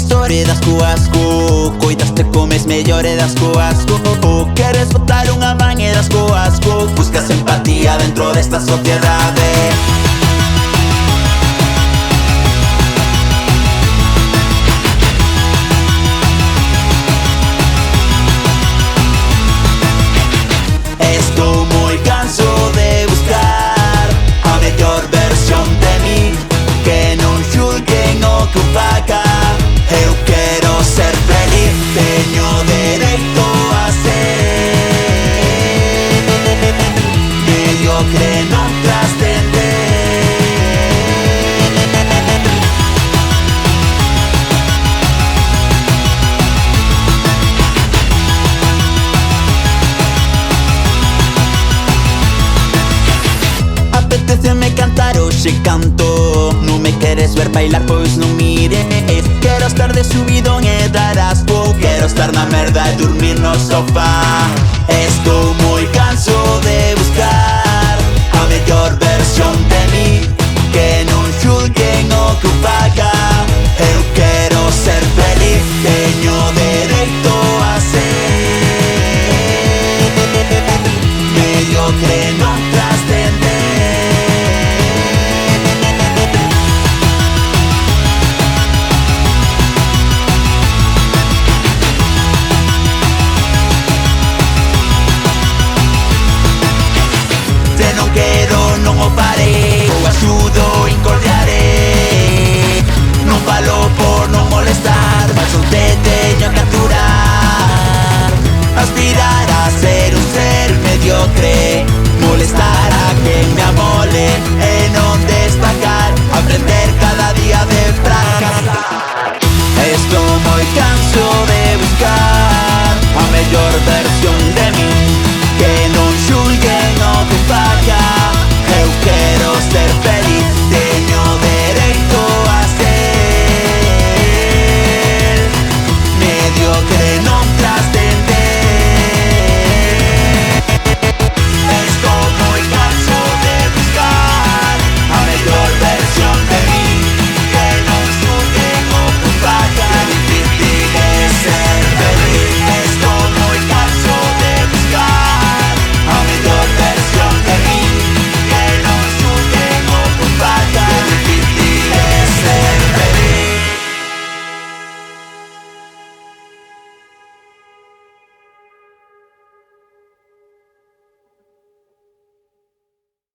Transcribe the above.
história das coasco. Coidas te comes mellore das coasco. Queres botar unha man e das coasco. Buscas empatía dentro desta sociedade. Estou moi canso de buscar a mellor versión de mí. Que non xulguen o que faca. Eu quero ser feliz, teño dereito a ser mediocre, non trascender. Apeteceme cantar, hoxe canto. Non me queres ver bailar, pois non mires. Quero estar de subidón e dar asco. Quero estar na merda e dormir no sofá. Estou moi canso de buscar a mellor versión de mí. Que non xulguen o que faga. Eu quero ser feliz, teño dereito a ser mediocre, non trascender. Non o farei, o axudo, incordiarei. Non falo por non molestar, mas non te teño que aturar. Aspirar a ser un ser mediocre, molestar a quen me amole e non destacar. Aprender cada día de fracasar. Estou moi canso de buscar a mellor